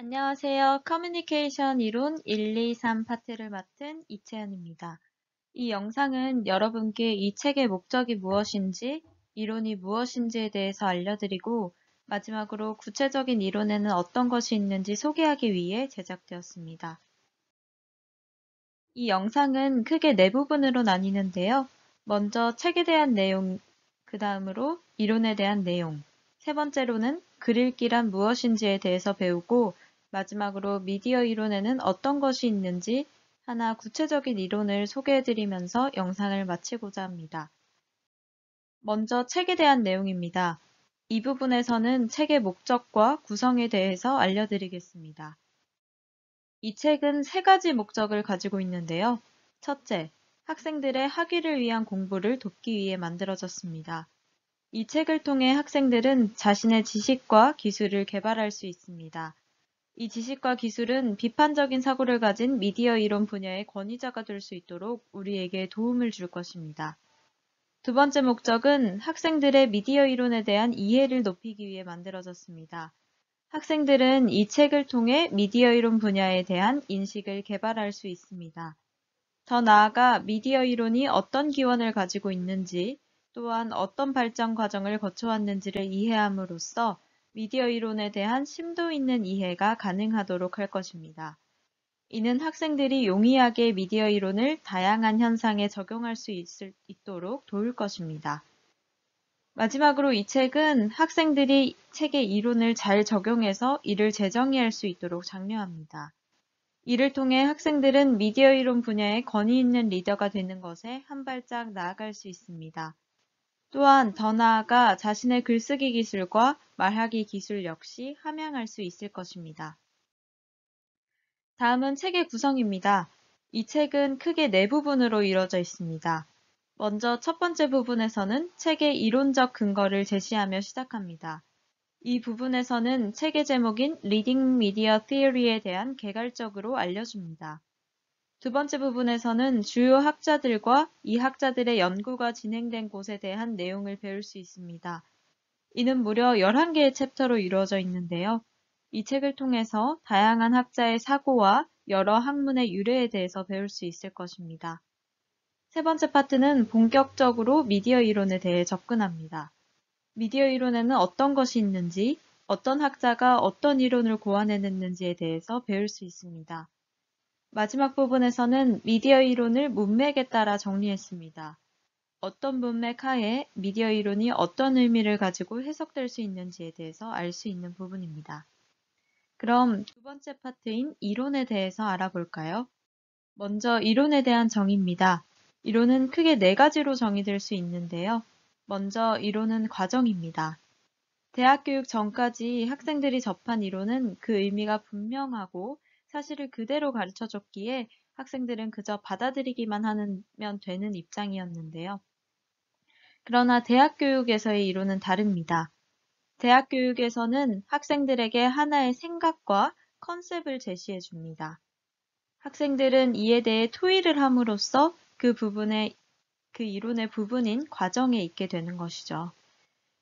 안녕하세요. 커뮤니케이션 이론 1, 2, 3 파트를 맡은 이채연입니다. 이 영상은 여러분께 이 책의 목적이 무엇인지, 이론이 무엇인지에 대해서 알려드리고, 마지막으로 구체적인 이론에는 어떤 것이 있는지 소개하기 위해 제작되었습니다. 이 영상은 크게 네 부분으로 나뉘는데요. 먼저 책에 대한 내용, 그 다음으로 이론에 대한 내용, 세 번째로는 글 읽기란 무엇인지에 대해서 배우고, 마지막으로 미디어 이론에는 어떤 것이 있는지 하나 구체적인 이론을 소개해드리면서 영상을 마치고자 합니다. 먼저 책에 대한 내용입니다. 이 부분에서는 책의 목적과 구성에 대해서 알려드리겠습니다. 이 책은 세 가지 목적을 가지고 있는데요. 첫째, 학생들의 학위를 위한 공부를 돕기 위해 만들어졌습니다. 이 책을 통해 학생들은 자신의 지식과 기술을 개발할 수 있습니다. 이 지식과 기술은 비판적인 사고를 가진 미디어 이론 분야의 권위자가 될 수 있도록 우리에게 도움을 줄 것입니다. 두 번째 목적은 학생들의 미디어 이론에 대한 이해를 높이기 위해 만들어졌습니다. 학생들은 이 책을 통해 미디어 이론 분야에 대한 인식을 개발할 수 있습니다. 더 나아가 미디어 이론이 어떤 기원을 가지고 있는지, 또한 어떤 발전 과정을 거쳐왔는지를 이해함으로써 미디어 이론에 대한 심도 있는 이해가 가능하도록 할 것입니다. 이는 학생들이 용이하게 미디어 이론을 다양한 현상에 적용할 수 있도록 도울 것입니다. 마지막으로 이 책은 학생들이 책의 이론을 잘 적용해서 이를 재정의할 수 있도록 장려합니다. 이를 통해 학생들은 미디어 이론 분야에 권위 있는 리더가 되는 것에 한 발짝 나아갈 수 있습니다. 또한 더 나아가 자신의 글쓰기 기술과 말하기 기술 역시 함양할 수 있을 것입니다. 다음은 책의 구성입니다. 이 책은 크게 네 부분으로 이루어져 있습니다. 먼저 첫 번째 부분에서는 책의 이론적 근거를 제시하며 시작합니다. 이 부분에서는 책의 제목인 Reading Media Theory에 대한 개괄적으로 알려줍니다. 두 번째 부분에서는 주요 학자들과 이 학자들의 연구가 진행된 곳에 대한 내용을 배울 수 있습니다. 이는 무려 11개의 챕터로 이루어져 있는데요. 이 책을 통해서 다양한 학자의 사고와 여러 학문의 유래에 대해서 배울 수 있을 것입니다. 세 번째 파트는 본격적으로 미디어 이론에 대해 접근합니다. 미디어 이론에는 어떤 것이 있는지, 어떤 학자가 어떤 이론을 고안해냈는지에 대해서 배울 수 있습니다. 마지막 부분에서는 미디어 이론을 문맥에 따라 정리했습니다. 어떤 문맥 하에 미디어 이론이 어떤 의미를 가지고 해석될 수 있는지에 대해서 알 수 있는 부분입니다. 그럼 두 번째 파트인 이론에 대해서 알아볼까요? 먼저 이론에 대한 정의입니다. 이론은 크게 네 가지로 정의될 수 있는데요. 먼저 이론은 과정입니다. 대학 교육 전까지 학생들이 접한 이론은 그 의미가 분명하고 사실을 그대로 가르쳐줬기에 학생들은 그저 받아들이기만 하면 되는 입장이었는데요. 그러나 대학 교육에서의 이론은 다릅니다. 대학 교육에서는 학생들에게 하나의 생각과 컨셉을 제시해 줍니다. 학생들은 이에 대해 토의를 함으로써 그 이론의 부분인 과정에 있게 되는 것이죠.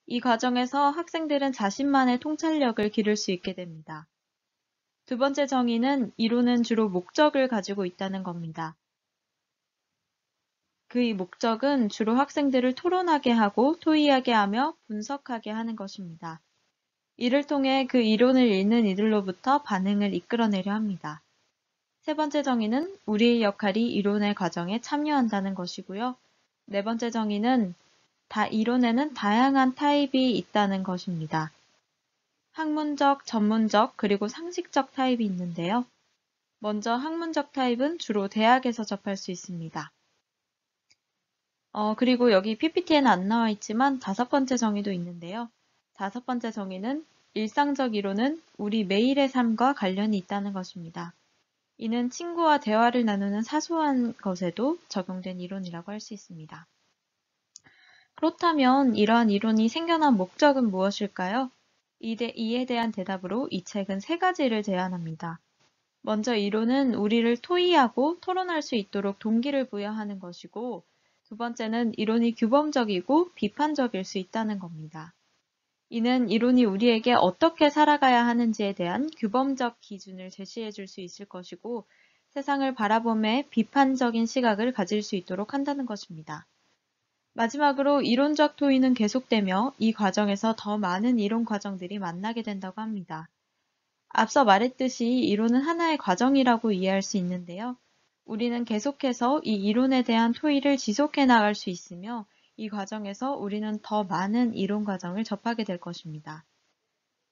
이 과정에서 학생들은 자신만의 통찰력을 기를 수 있게 됩니다. 두 번째 정의는 이론은 주로 목적을 가지고 있다는 겁니다. 그의 목적은 주로 학생들을 토론하게 하고 토의하게 하며 분석하게 하는 것입니다. 이를 통해 그 이론을 읽는 이들로부터 반응을 이끌어내려 합니다. 세 번째 정의는 우리의 역할이 이론의 과정에 참여한다는 것이고요. 네 번째 정의는 이론에는 다양한 타입이 있다는 것입니다. 학문적, 전문적, 그리고 상식적 타입이 있는데요. 먼저 학문적 타입은 주로 대학에서 접할 수 있습니다. 그리고 여기 PPT에는 안 나와 있지만 다섯 번째 정의도 있는데요. 다섯 번째 정의는 일상적 이론은 우리 매일의 삶과 관련이 있다는 것입니다. 이는 친구와 대화를 나누는 사소한 것에도 적용된 이론이라고 할 수 있습니다. 그렇다면 이러한 이론이 생겨난 목적은 무엇일까요? 이에 대한 대답으로 이 책은 세 가지를 제안합니다. 먼저 이론은 우리를 토의하고 토론할 수 있도록 동기를 부여하는 것이고, 두 번째는 이론이 규범적이고 비판적일 수 있다는 겁니다. 이는 이론이 우리에게 어떻게 살아가야 하는지에 대한 규범적 기준을 제시해 줄 수 있을 것이고 세상을 바라봄에 비판적인 시각을 가질 수 있도록 한다는 것입니다. 마지막으로 이론적 토의는 계속되며 이 과정에서 더 많은 이론 과정들이 만나게 된다고 합니다. 앞서 말했듯이 이론은 하나의 과정이라고 이해할 수 있는데요. 우리는 계속해서 이 이론에 대한 토의를 지속해 나갈 수 있으며 이 과정에서 우리는 더 많은 이론 과정을 접하게 될 것입니다.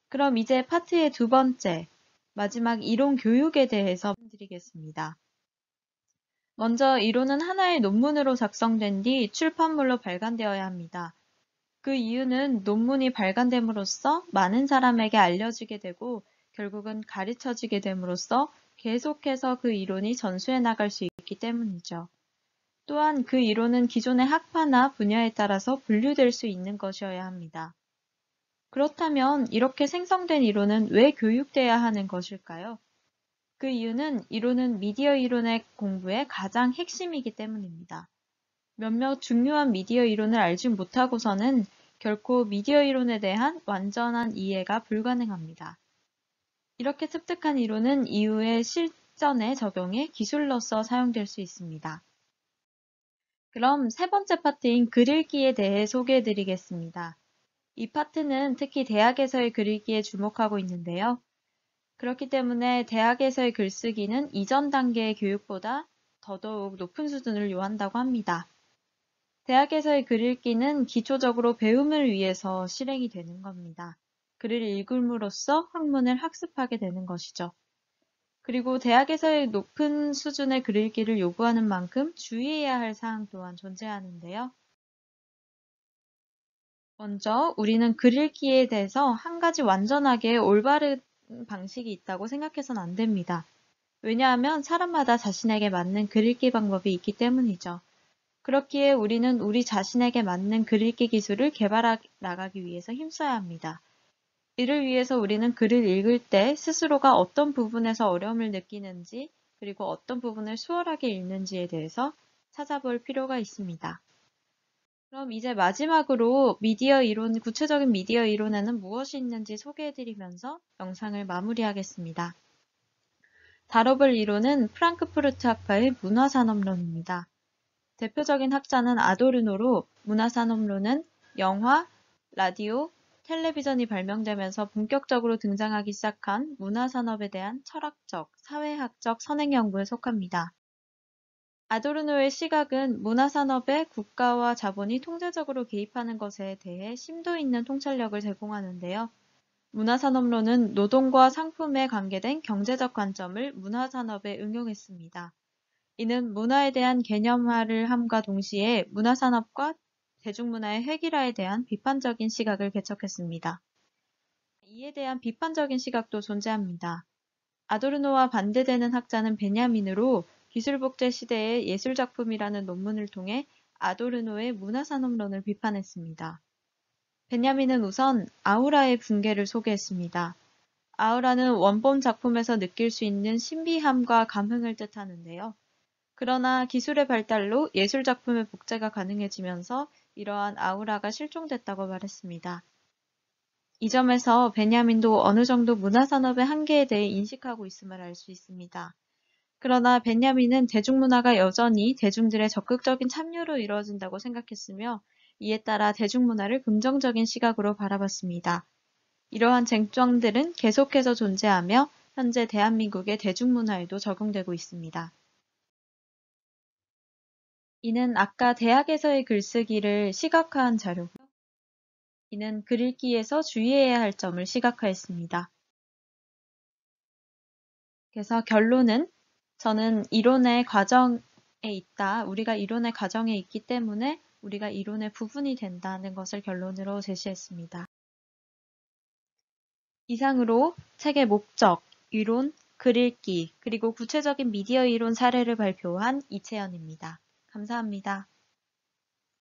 그럼 이제 파트의 두 번째, 마지막 이론 교육에 대해서 말씀드리겠습니다. 먼저 이론은 하나의 논문으로 작성된 뒤 출판물로 발간되어야 합니다. 그 이유는 논문이 발간됨으로써 많은 사람에게 알려지게 되고 결국은 가르쳐지게 됨으로써 계속해서 그 이론이 전수해 나갈 수 있기 때문이죠. 또한 그 이론은 기존의 학파나 분야에 따라서 분류될 수 있는 것이어야 합니다. 그렇다면 이렇게 생성된 이론은 왜 교육돼야 하는 것일까요? 그 이유는 이론은 미디어 이론의 공부의 가장 핵심이기 때문입니다. 몇몇 중요한 미디어 이론을 알지 못하고서는 결코 미디어 이론에 대한 완전한 이해가 불가능합니다. 이렇게 습득한 이론은 이후에 실전에 적용해 기술로서 사용될 수 있습니다. 그럼 세 번째 파트인 글 읽기에 대해 소개해 드리겠습니다. 이 파트는 특히 대학에서의 글 읽기에 주목하고 있는데요. 그렇기 때문에 대학에서의 글쓰기는 이전 단계의 교육보다 더더욱 높은 수준을 요한다고 합니다. 대학에서의 글 읽기는 기초적으로 배움을 위해서 실행이 되는 겁니다. 글을 읽음으로써 학문을 학습하게 되는 것이죠. 그리고 대학에서의 높은 수준의 글 읽기를 요구하는 만큼 주의해야 할 사항 또한 존재하는데요. 먼저 우리는 글 읽기에 대해서 한 가지 완전하게 올바른 방식이 있다고 생각해서는 안 됩니다. 왜냐하면 사람마다 자신에게 맞는 글 읽기 방법이 있기 때문이죠. 그렇기에 우리는 우리 자신에게 맞는 글 읽기 기술을 개발해 나가기 위해서 힘써야 합니다. 이를 위해서 우리는 글을 읽을 때 스스로가 어떤 부분에서 어려움을 느끼는지 그리고 어떤 부분을 수월하게 읽는지에 대해서 찾아볼 필요가 있습니다. 그럼 이제 마지막으로 미디어 이론, 구체적인 미디어 이론에는 무엇이 있는지 소개해드리면서 영상을 마무리하겠습니다. 다뤄볼 이론은 프랑크푸르트 학파의 문화산업론입니다. 대표적인 학자는 아도르노로 문화산업론은 영화, 라디오, 텔레비전이 발명되면서 본격적으로 등장하기 시작한 문화산업에 대한 철학적, 사회학적 선행 연구에 속합니다. 아도르노의 시각은 문화산업에 국가와 자본이 통제적으로 개입하는 것에 대해 심도 있는 통찰력을 제공하는데요. 문화산업론은 노동과 상품에 관계된 경제적 관점을 문화산업에 응용했습니다. 이는 문화에 대한 개념화를 함과 동시에 문화산업과 대중문화의 획일화에 대한 비판적인 시각을 개척했습니다. 이에 대한 비판적인 시각도 존재합니다. 아도르노와 반대되는 학자는 베냐민으로 기술복제 시대의 예술작품이라는 논문을 통해 아도르노의 문화산업론을 비판했습니다. 베냐민은 우선 아우라의 붕괴를 소개했습니다. 아우라는 원본 작품에서 느낄 수 있는 신비함과 감흥을 뜻하는데요. 그러나 기술의 발달로 예술작품의 복제가 가능해지면서 이러한 아우라가 실종됐다고 말했습니다. 이 점에서 베냐민도 어느 정도 문화산업의 한계에 대해 인식하고 있음을 알 수 있습니다. 그러나 베냐민은 대중문화가 여전히 대중들의 적극적인 참여로 이루어진다고 생각했으며 이에 따라 대중문화를 긍정적인 시각으로 바라봤습니다. 이러한 쟁점들은 계속해서 존재하며 현재 대한민국의 대중문화에도 적용되고 있습니다. 이는 아까 대학에서의 글쓰기를 시각화한 자료고요. 이는 글 읽기에서 주의해야 할 점을 시각화했습니다. 그래서 결론은 저는 이론의 과정에 있다. 우리가 이론의 과정에 있기 때문에 우리가 이론의 부분이 된다는 것을 결론으로 제시했습니다. 이상으로 책의 목적, 이론, 글 읽기, 그리고 구체적인 미디어 이론 사례를 발표한 이채연입니다. 감사합니다.